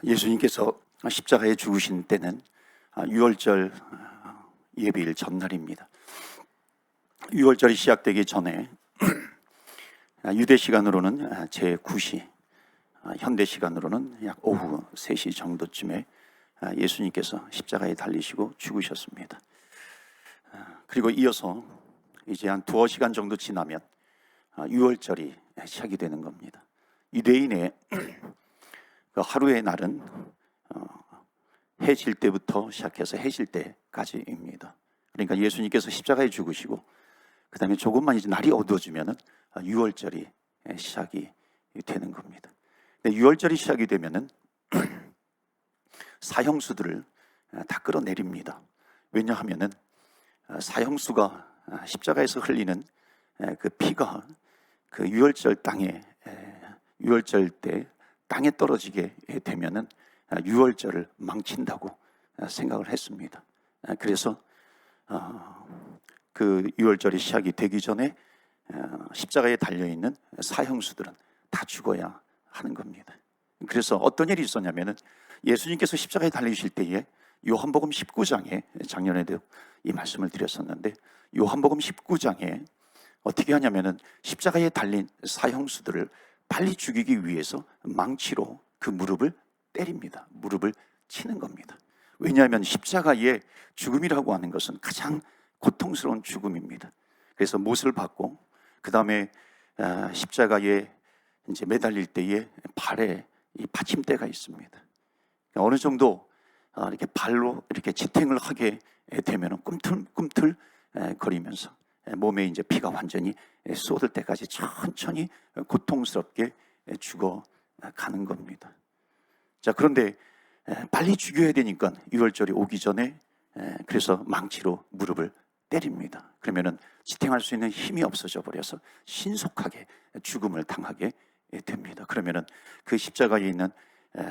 예수님께서 십자가에 죽으신 때는 6월절 예배일 전날입니다. 6월절이 시작되기 전에 유대 시간으로는 제9시, 현대 시간으로는 약 오후 3시 정도쯤에 예수님께서 십자가에 달리시고 죽으셨습니다. 그리고 이어서 이제 한 두어 시간 정도 지나면 6월절이 시작이 되는 겁니다. 유대인의 그 하루의 날은 해 질 때부터 시작해서 해 질 때까지입니다. 그러니까 예수님께서 십자가에 죽으시고 그 다음에 조금만 이제 날이 어두워지면은 6월절이 시작이 되는 겁니다. 근데 6월절이 시작이 되면은 사형수들을 다 끌어내립니다. 왜냐하면은 사형수가 십자가에서 흘리는 그 피가 그 6월절 땅에 6월절 때 땅에 떨어지게 되면은 6월절을 망친다고 생각을 했습니다. 그래서 그 6월절이 시작이 되기 전에 십자가에 달려있는 사형수들은 다 죽어야 하는 겁니다. 그래서 어떤 일이 있었냐면은 예수님께서 십자가에 달리실 때에 요한복음 19장에 작년에도 이 말씀을 드렸었는데 요한복음 19장에 어떻게 하냐면은 십자가에 달린 사형수들을 빨리 죽이기 위해서 망치로 그 무릎을 때립니다. 무릎을 치는 겁니다. 왜냐하면 십자가의 죽음이라고 하는 것은 가장 고통스러운 죽음입니다. 그래서 못을 받고 그 다음에 십자가에 이제 매달릴 때에 발에 이 받침대가 있습니다. 어느 정도 이렇게 발로 이렇게 지탱을 하게 되면 꿈틀꿈틀 거리면서 몸에 이제 피가 완전히 쏟을 때까지 천천히 고통스럽게 죽어가는 겁니다. 자, 그런데 빨리 죽여야 되니까 6월절이 오기 전에 그래서 망치로 무릎을 때립니다. 그러면은 지탱할 수 있는 힘이 없어져 버려서 신속하게 죽음을 당하게 됩니다. 그러면은 그 십자가에 있는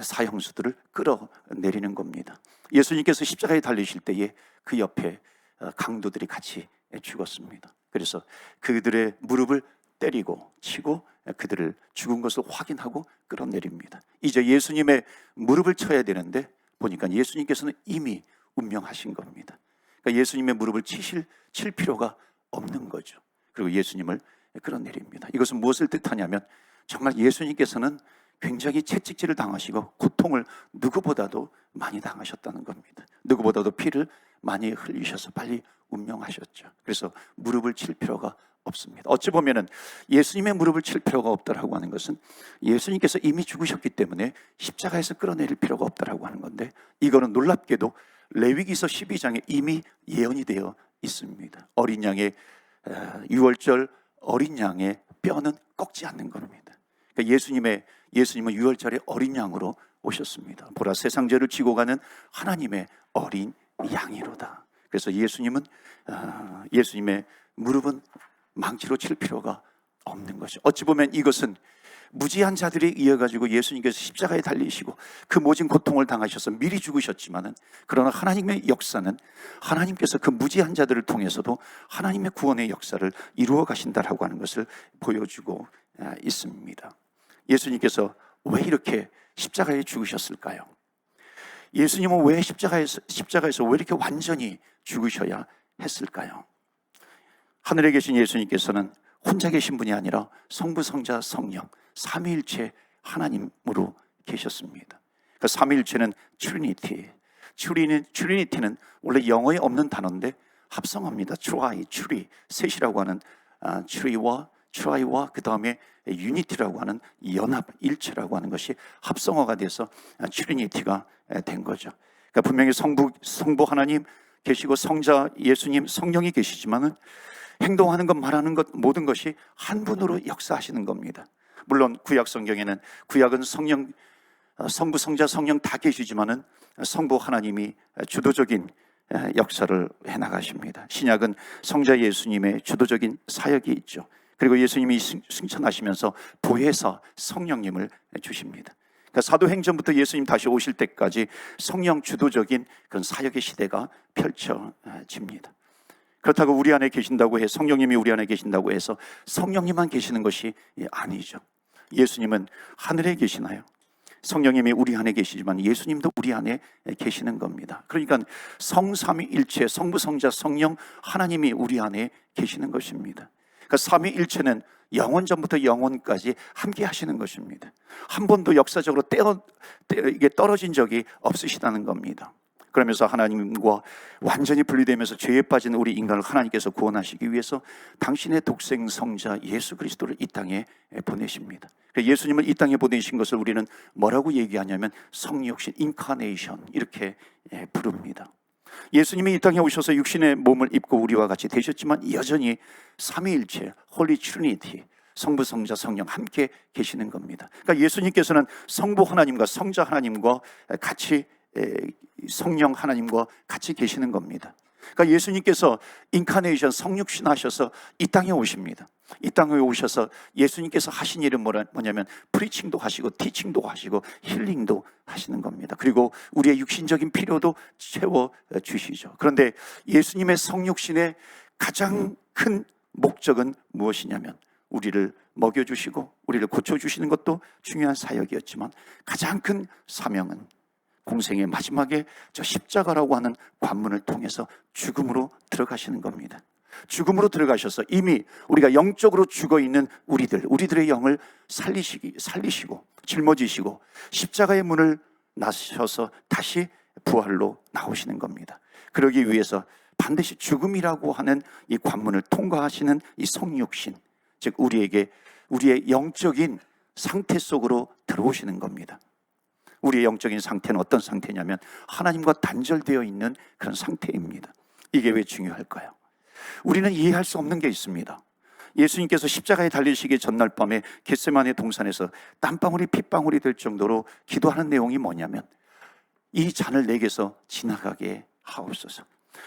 사형수들을 끌어내리는 겁니다. 예수님께서 십자가에 달리실 때에 그 옆에 강도들이 같이 죽었습니다. 그래서 그들의 무릎을 때리고 치고 그들을 죽은 것을 확인하고 끌어내립니다. 이제 예수님의 무릎을 쳐야 되는데 보니까 예수님께서는 이미 운명하신 겁니다. 그러니까 예수님의 무릎을 칠 필요가 없는 거죠. 그리고 예수님을 끌어내립니다. 이것은 무엇을 뜻하냐면 정말 예수님께서는 굉장히 채찍질을 당하시고 고통을 누구보다도 많이 당하셨다는 겁니다. 누구보다도 피를 많이 흘리셔서 빨리 운명하셨죠. 그래서 무릎을 칠 필요가 없습니다. 어찌 보면은 예수님의 무릎을 칠 필요가 없다라고 하는 것은 예수님께서 이미 죽으셨기 때문에 십자가에서 끌어내릴 필요가 없다라고 하는 건데 이거는 놀랍게도 레위기서 12장에 이미 예언이 되어 있습니다. 어린 양의 6월절 어린 양의 뼈는 꺾지 않는 겁니다. 그러니까 예수님은 6월절에 어린 양으로 오셨습니다. 보라 세상 죄를 지고 가는 하나님의 어린 양이로다. 그래서 예수님의 무릎은 망치로 칠 필요가 없는 거죠. 어찌 보면 이것은 무지한 자들에 의해 가지고 예수님께서 십자가에 달리시고 그 모진 고통을 당하셔서 미리 죽으셨지만은 그러나 하나님의 역사는 하나님께서 그 무지한 자들을 통해서도 하나님의 구원의 역사를 이루어 가신다라고 하는 것을 보여주고 있습니다. 예수님께서 왜 이렇게 십자가에 죽으셨을까요? 예수님은 왜 십자가에서 왜 이렇게 완전히 죽으셔야 했을까요? 하늘에 계신 예수님께서는 혼자 계신 분이 아니라 성부, 성자, 성령 삼위일체 하나님으로 계셨습니다. 그 삼위일체는 트리니티는 원래 영어에 없는 단어인데 합성어입니다. 트리, 셋이라고 하는 트라이와 그 다음에 유니티라고 하는 연합, 일체라고 하는 것이 합성어가 돼서 트리니티가 된 거죠. 그러니까 분명히 성부 하나님 계시고 성자 예수님, 성령이 계시지만은 행동하는 것, 말하는 것 모든 것이 한 분으로 역사하시는 겁니다. 물론 구약 성경에는 구약은 성부, 성자, 성령 다 계시지만은 성부 하나님이 주도적인 역사를 해나가십니다. 신약은 성자 예수님의 주도적인 사역이 있죠. 그리고 예수님이 승천하시면서 보혜사 성령님을 주십니다. 그러니까 사도행전부터 예수님 다시 오실 때까지 성령 주도적인 그런 사역의 시대가 펼쳐집니다. 그렇다고 우리 안에 계신다고 해서 성령님이 우리 안에 계신다고 해서 성령님만 계시는 것이 아니죠. 예수님은 하늘에 계시나요? 성령님이 우리 안에 계시지만 예수님도 우리 안에 계시는 겁니다. 그러니까 성삼위일체, 성부, 성자, 성령 하나님이 우리 안에 계시는 것입니다. 그러니까 삼위일체는 영원전부터 영원까지 함께 하시는 것입니다. 한 번도 역사적으로 이게 떨어진 적이 없으시다는 겁니다. 그러면서 하나님과 완전히 분리되면서 죄에 빠진 우리 인간을 하나님께서 구원하시기 위해서 당신의 독생 성자 예수 그리스도를 이 땅에 보내십니다. 예수님을 이 땅에 보내신 것을 우리는 뭐라고 얘기하냐면 성육신, 인카네이션 이렇게 부릅니다. 예수님이 이 땅에 오셔서 육신의 몸을 입고 우리와 같이 되셨지만 여전히 삼위일체, 홀리 트리니티, 성부, 성자, 성령 함께 계시는 겁니다. 그러니까 예수님께서는 성부 하나님과 성자 하나님과 같이, 성령 하나님과 같이 계시는 겁니다. 그러니까 예수님께서 인카네이션, 성육신 하셔서 이 땅에 오십니다. 이 땅에 오셔서 예수님께서 하신 일은 뭐냐면 프리칭도 하시고 티칭도 하시고 힐링도 하시는 겁니다. 그리고 우리의 육신적인 필요도 채워주시죠. 그런데 예수님의 성육신의 가장 큰 목적은 무엇이냐면 우리를 먹여주시고 우리를 고쳐주시는 것도 중요한 사역이었지만 가장 큰 사명은 공생의 마지막에 저 십자가라고 하는 관문을 통해서 죽음으로 들어가시는 겁니다. 죽음으로 들어가셔서 이미 우리가 영적으로 죽어있는 우리들의 영을 살리시고 짊어지시고 십자가의 문을 나셔서 다시 부활로 나오시는 겁니다. 그러기 위해서 반드시 죽음이라고 하는 이 관문을 통과하시는 이 성육신, 즉 우리의 영적인 상태 속으로 들어오시는 겁니다. 우리의 영적인 상태는 어떤 상태냐면 하나님과 단절되어 있는 그런 상태입니다. 이게 왜 중요할까요? 우리는 이해할 수 없는 게 있습니다. 예수님께서 십자가에 달리시기 전날 밤에 겟세마네 동산에서 땀방울이 핏방울이 될 정도로 기도하는 내용이 뭐냐면 이 잔을 내게서 지나가게 하옵소서.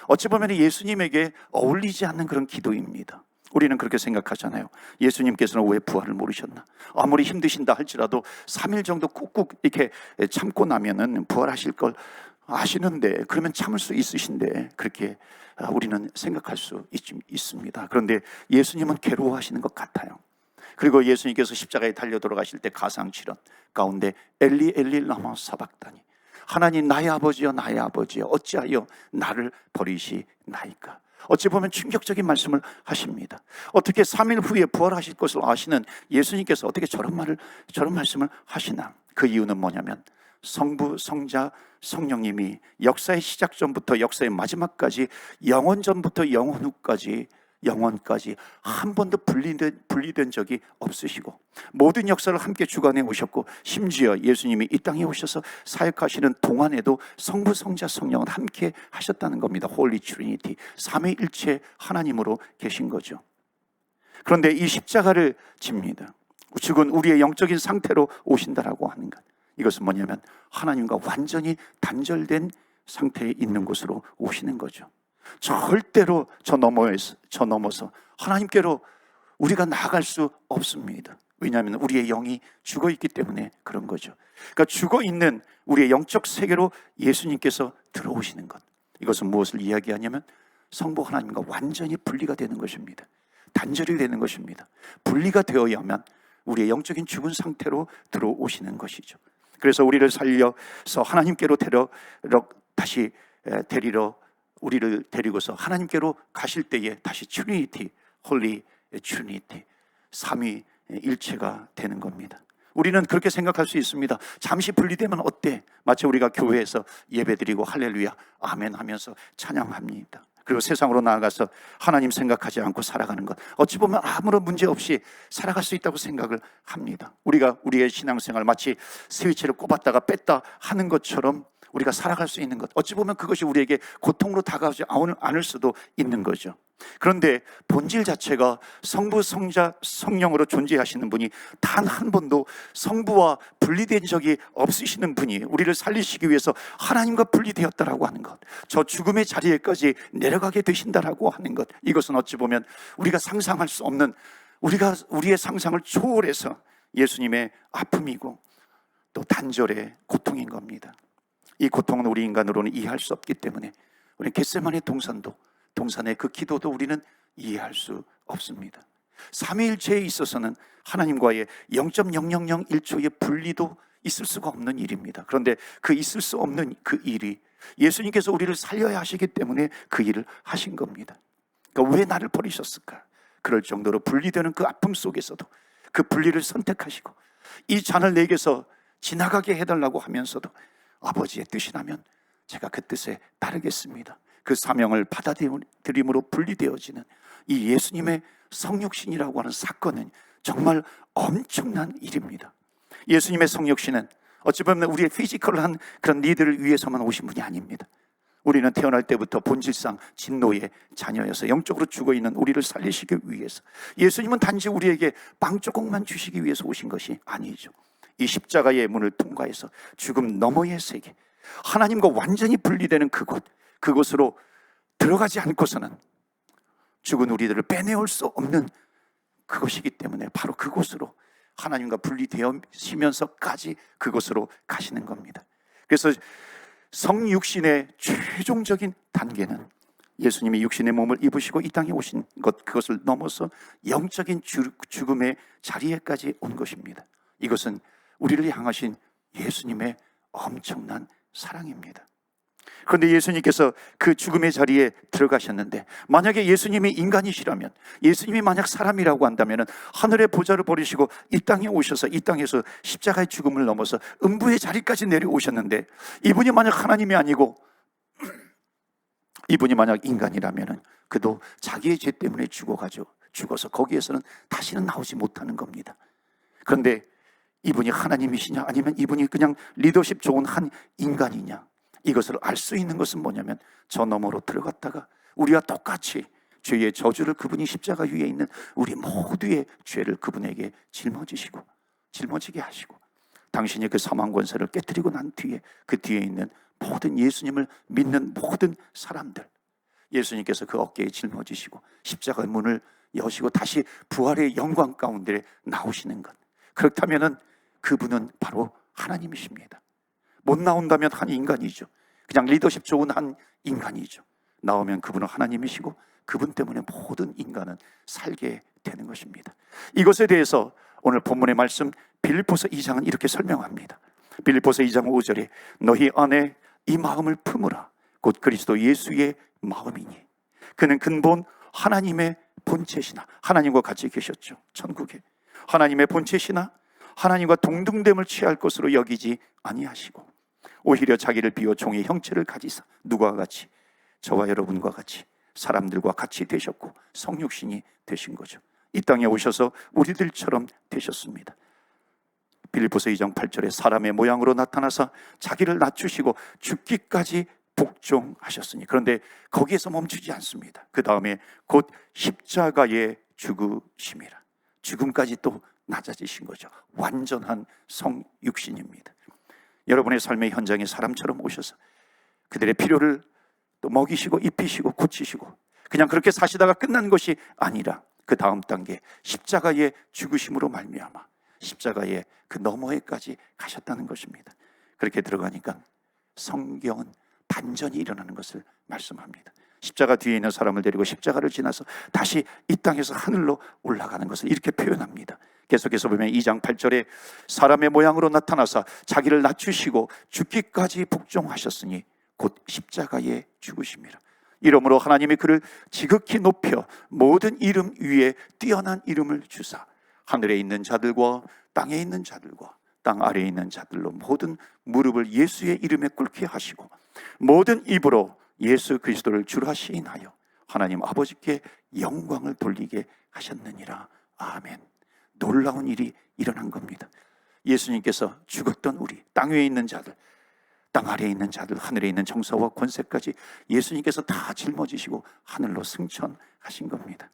어찌 보면 예수님에게 어울리지 않는 그런 기도입니다. 우리는 그렇게 생각하잖아요. 예수님께서는 왜 부활을 모르셨나? 아무리 힘드신다 할지라도 3일 정도 꾹꾹 이렇게 참고 나면은 부활하실 걸 아시는데 그러면 참을 수 있으신데 그렇게 우리는 생각할 수 있습니다. 그런데 예수님은 괴로워하시는 것 같아요. 그리고 예수님께서 십자가에 달려 돌아가실 때 가상칠언 가운데 엘리 엘리 라마 사박다니, 하나님 나의 아버지여 나의 아버지여 어찌하여 나를 버리시나이까. 어찌 보면 충격적인 말씀을 하십니다. 어떻게 3일 후에 부활하실 것을 아시는 예수님께서 어떻게 저런 말씀을 하시나? 그 이유는 뭐냐면 성부, 성자, 성령님이 역사의 시작 전부터 역사의 마지막까지 영원 전부터 영원 후까지 영원까지 한 번도 분리된 적이 없으시고 모든 역사를 함께 주관해 오셨고 심지어 예수님이 이 땅에 오셔서 사역하시는 동안에도 성부, 성자, 성령은 함께 하셨다는 겁니다. 홀리 트리니티, 삼위일체 하나님으로 계신 거죠. 그런데 이 십자가를 집니다. 죽은 우리의 영적인 상태로 오신다라고 하는 것, 이것은 뭐냐면 하나님과 완전히 단절된 상태에 있는 곳으로 오시는 거죠. 절대로 저 넘어서 하나님께로 우리가 나아갈 수 없습니다. 왜냐하면 우리의 영이 죽어있기 때문에 그런 거죠. 그러니까 죽어있는 우리의 영적 세계로 예수님께서 들어오시는 것, 이것은 무엇을 이야기하냐면 성부 하나님과 완전히 분리가 되는 것입니다. 단절이 되는 것입니다. 분리가 되어야만 우리의 영적인 죽은 상태로 들어오시는 것이죠. 그래서 우리를 살려서 하나님께로 다시 데리러 우리를 데리고서 하나님께로 가실 때에 다시 트리니티, 홀리 트리니티, 삼위일체가 되는 겁니다. 우리는 그렇게 생각할 수 있습니다. 잠시 분리되면 어때? 마치 우리가 교회에서 예배드리고 할렐루야 아멘 하면서 찬양합니다. 그리고 세상으로 나아가서 하나님 생각하지 않고 살아가는 것, 어찌 보면 아무런 문제 없이 살아갈 수 있다고 생각을 합니다. 우리의 신앙생활 마치 스위치를 꼽았다가 뺐다 하는 것처럼 우리가 살아갈 수 있는 것, 어찌 보면 그것이 우리에게 고통으로 다가오지 않을 수도 있는 거죠. 그런데 본질 자체가 성부, 성자, 성령으로 존재하시는 분이 단 한 번도 성부와 분리된 적이 없으시는 분이 우리를 살리시기 위해서 하나님과 분리되었다라고 하는 것, 저 죽음의 자리에까지 내려가게 되신다라고 하는 것, 이것은 어찌 보면 우리가 상상할 수 없는, 우리의 상상을 초월해서 예수님의 아픔이고 또 단절의 고통인 겁니다. 이 고통은 우리 인간으로는 이해할 수 없기 때문에 우리 겟세마네 동산의 그 기도도 우리는 이해할 수 없습니다. 삼위일체에 있어서는 하나님과의 0.0001초의 분리도 있을 수가 없는 일입니다. 그런데 그 있을 수 없는 그 일이 예수님께서 우리를 살려야 하시기 때문에 그 일을 하신 겁니다. 그러니까 왜 나를 버리셨을까? 그럴 정도로 분리되는 그 아픔 속에서도 그 분리를 선택하시고 이 잔을 내게서 지나가게 해달라고 하면서도 아버지의 뜻이라면 제가 그 뜻에 따르겠습니다. 그 사명을 받아들임으로 분리되어지는 이 예수님의 성육신이라고 하는 사건은 정말 엄청난 일입니다. 예수님의 성육신은 어찌 보면 우리의 피지컬한 그런 니들을 위해서만 오신 분이 아닙니다. 우리는 태어날 때부터 본질상 진노의 자녀여서 영적으로 죽어있는 우리를 살리시기 위해서, 예수님은 단지 우리에게 빵 조각만 주시기 위해서 오신 것이 아니죠. 이 십자가의 문을 통과해서 죽음 너머의 세계, 하나님과 완전히 분리되는 그곳으로 들어가지 않고서는 죽은 우리들을 빼내올 수 없는 그것이기 때문에 바로 그곳으로, 하나님과 분리되시면서까지 그곳으로 가시는 겁니다. 그래서 성육신의 최종적인 단계는 예수님이 육신의 몸을 입으시고 이 땅에 오신 것, 그것을 넘어서 영적인 죽음의 자리에까지 온 것입니다. 이것은 우리를 향하신 예수님의 엄청난 사랑입니다. 그런데 예수님께서 그 죽음의 자리에 들어가셨는데, 만약에 예수님이 인간이시라면, 예수님이 만약 사람이라고 한다면 하늘의 보좌를 버리시고 이 땅에 오셔서 이 땅에서 십자가의 죽음을 넘어서 음부의 자리까지 내려오셨는데, 이분이 만약 하나님이 아니고 이분이 만약 인간이라면 그도 자기의 죄 때문에 죽어서 거기에서는 다시는 나오지 못하는 겁니다. 그런데 이분이 하나님이시냐, 아니면 이분이 그냥 리더십 좋은 한 인간이냐, 이것을 알 수 있는 것은 뭐냐면, 저 너머로 들어갔다가 우리와 똑같이 죄의 저주를 그분이 십자가 위에 있는 우리 모두의 죄를 그분에게 짊어지게 하시고, 당신이 그 사망 권세를 깨뜨리고 난 뒤에 그 뒤에 있는 모든 예수님을 믿는 모든 사람들, 예수님께서 그 어깨에 짊어지시고 십자가의 문을 여시고 다시 부활의 영광 가운데 나오시는 것, 그렇다면 그분은 바로 하나님이십니다. 못 나온다면 한 인간이죠. 그냥 리더십 좋은 한 인간이죠. 나오면 그분은 하나님이시고 그분 때문에 모든 인간은 살게 되는 것입니다. 이것에 대해서 오늘 본문의 말씀 빌립보서 2장은 이렇게 설명합니다. 빌립보서 2장 5절에 너희 안에 이 마음을 품으라. 곧 그리스도 예수의 마음이니 그는 근본 하나님의 본체시나, 하나님과 같이 계셨죠. 천국에 하나님의 본체시나 하나님과 동등됨을 취할 것으로 여기지 아니하시고 오히려 자기를 비워 종의 형체를 가지사 누구와 같이, 저와 여러분과 같이 사람들과 같이 되셨고 성육신이 되신 거죠. 이 땅에 오셔서 우리들처럼 되셨습니다. 빌립보서 2장 8절에 사람의 모양으로 나타나사 자기를 낮추시고 죽기까지 복종하셨으니, 그런데 거기에서 멈추지 않습니다. 그 다음에 곧 십자가에 죽으심이라, 죽음까지 또 낮아지신 거죠. 완전한 성육신입니다. 여러분의 삶의 현장에 사람처럼 오셔서 그들의 필요를 또 먹이시고 입히시고 고치시고 그냥 그렇게 사시다가 끝난 것이 아니라 그 다음 단계 십자가의 죽으심으로 말미암아 십자가의 그 너머에까지 가셨다는 것입니다. 그렇게 들어가니까 성경은 반전이 일어나는 것을 말씀합니다. 십자가 뒤에 있는 사람을 데리고 십자가를 지나서 다시 이 땅에서 하늘로 올라가는 것을 이렇게 표현합니다. 계속해서 보면 2장 8절에 사람의 모양으로 나타나사 자기를 낮추시고 죽기까지 복종하셨으니 곧 십자가에 죽으심이라. 이러므로 하나님이 그를 지극히 높여 모든 이름 위에 뛰어난 이름을 주사 하늘에 있는 자들과 땅에 있는 자들과 땅 아래에 있는 자들로 모든 무릎을 예수의 이름에 꿇게 하시고 모든 입으로 예수 그리스도를 주라 시인하여 하나님 아버지께 영광을 돌리게 하셨느니라. 아멘. 놀라운 일이 일어난 겁니다. 예수님께서 죽었던 우리, 땅 위에 있는 자들, 땅 아래에 있는 자들, 하늘에 있는 정사와 권세까지 예수님께서 다 짊어지시고 하늘로 승천하신 겁니다.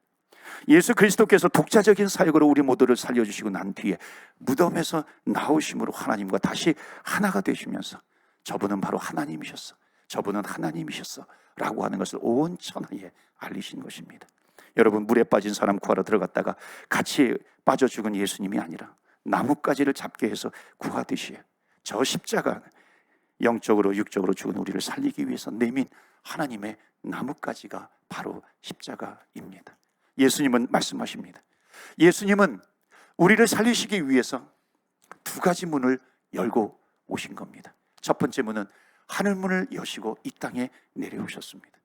예수 그리스도께서 독자적인 사역으로 우리 모두를 살려주시고 난 뒤에 무덤에서 나오심으로 하나님과 다시 하나가 되시면서 저분은 바로 하나님이셨어, 저분은 하나님이셨어 라고 하는 것을 온 천하에 알리신 것입니다. 여러분, 물에 빠진 사람 구하러 들어갔다가 같이 빠져 죽은 예수님이 아니라 나뭇가지를 잡게 해서 구하듯이 저 십자가, 영적으로 육적으로 죽은 우리를 살리기 위해서 내민 하나님의 나뭇가지가 바로 십자가입니다. 예수님은 말씀하십니다. 예수님은 우리를 살리시기 위해서 두 가지 문을 열고 오신 겁니다. 첫 번째 문은 하늘 문을 여시고 이 땅에 내려오셨습니다.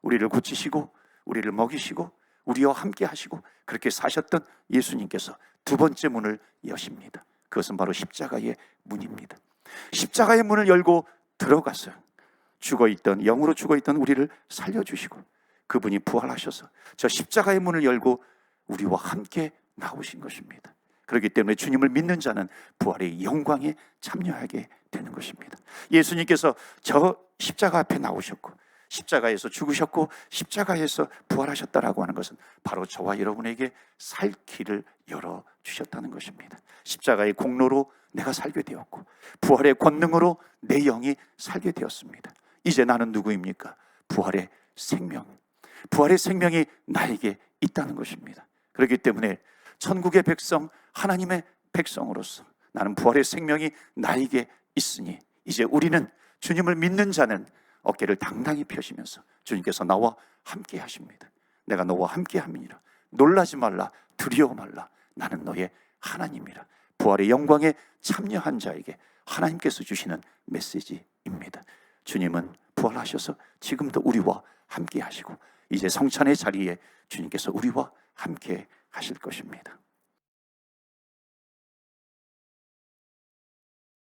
우리를 고치시고 우리를 먹이시고 우리와 함께 하시고 그렇게 사셨던 예수님께서 두 번째 문을 여십니다. 그것은 바로 십자가의 문입니다. 십자가의 문을 열고 들어갔어요. 죽어있던, 영으로 죽어있던 우리를 살려주시고 그분이 부활하셔서 저 십자가의 문을 열고 우리와 함께 나오신 것입니다. 그렇기 때문에 주님을 믿는 자는 부활의 영광에 참여하게 되는 것입니다. 예수님께서 저 십자가 앞에 나오셨고 십자가에서 죽으셨고 십자가에서 부활하셨다라고 하는 것은 바로 저와 여러분에게 살 길을 열어주셨다는 것입니다. 십자가의 공로로 내가 살게 되었고 부활의 권능으로 내 영이 살게 되었습니다. 이제 나는 누구입니까? 부활의 생명, 부활의 생명이 나에게 있다는 것입니다. 그렇기 때문에 천국의 백성, 하나님의 백성으로서 나는 부활의 생명이 나에게 있으니 이제 우리는 주님을 믿는 자는 어깨를 당당히 펴시면서 주님께서 나와 함께 하십니다. 내가 너와 함께 함이니라. 놀라지 말라, 두려워 말라. 나는 너의 하나님이라. 부활의 영광에 참여한 자에게 하나님께서 주시는 메시지입니다. 주님은 부활하셔서 지금도 우리와 함께 하시고 이제 성찬의 자리에 주님께서 우리와 함께 하실 것입니다.